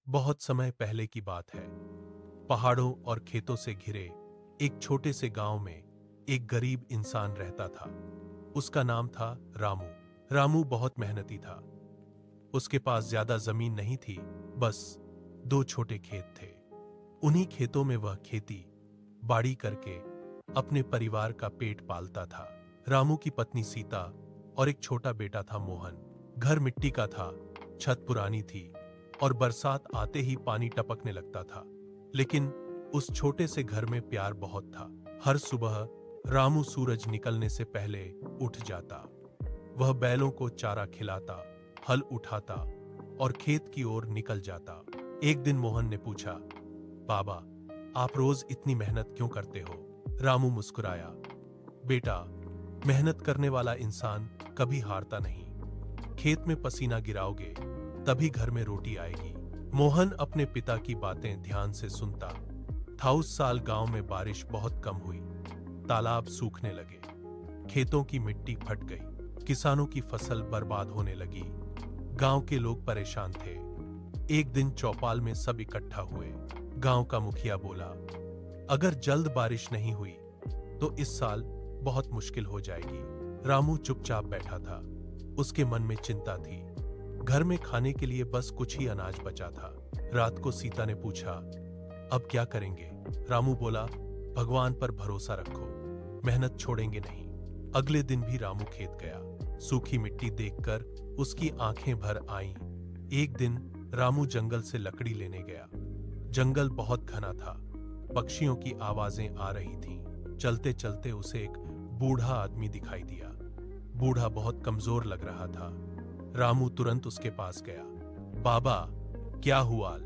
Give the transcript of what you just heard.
बहुत समय पहले की बात है। पहाड़ों और खेतों से घिरे एक छोटे से गांव में एक गरीब इंसान रहता था। उसका नाम था रामू। रामू बहुत मेहनती था। उसके पास ज्यादा जमीन नहीं थी, बस दो छोटे खेत थे। उन्हीं खेतों में वह खेती बाड़ी करके अपने परिवार का पेट पालता था। रामू की पत्नी सीता और एक छोटा बेटा था मोहन। घर मिट्टी का था, छत पुरानी थी और बरसात आते ही पानी टपकने लगता था। लेकिन उस छोटे से घर में प्यार बहुत था। हर सुबह रामू सूरज निकलने से पहले उठ जाता। वह बैलों को चारा खिलाता, हल उठाता और खेत की ओर निकल जाता। एक दिन मोहन ने पूछा, बाबा, आप रोज इतनी मेहनत क्यों करते हो? रामू मुस्कुराया, बेटा, मेहनत करने वाला इंसान कभी हारता नहीं। खेत में पसीना गिराओगे तभी घर में रोटी आएगी। मोहन अपने पिता की बातें ध्यान से सुनता था। उस साल गांव में बारिश बहुत कम हुई। तालाब सूखने लगे, खेतों की मिट्टी फट गई, किसानों की फसल बर्बाद होने लगी। गांव के लोग परेशान थे। एक दिन चौपाल में सब इकट्ठा हुए। गांव का मुखिया बोला, अगर जल्द बारिश नहीं हुई तो इस साल बहुत मुश्किल हो जाएगी। रामू चुपचाप बैठा था। उसके मन में चिंता थी। घर में खाने के लिए बस कुछ ही अनाज बचा था। रात को सीता ने पूछा, अब क्या करेंगे? रामू बोला, भगवान पर भरोसा रखो, मेहनत छोड़ेंगे नहीं। अगले दिन भी रामू खेत गया। सूखी मिट्टी देखकर उसकी आंखें भर आईं। एक दिन रामू जंगल से लकड़ी लेने गया। जंगल बहुत घना था, पक्षियों की आवाजें आ रही थीं। चलते चलते उसे एक बूढ़ा आदमी दिखाई दिया। बूढ़ा बहुत कमजोर लग रहा था। रामू तुरंत उसके पास गया। बाबा, क्या हुआ?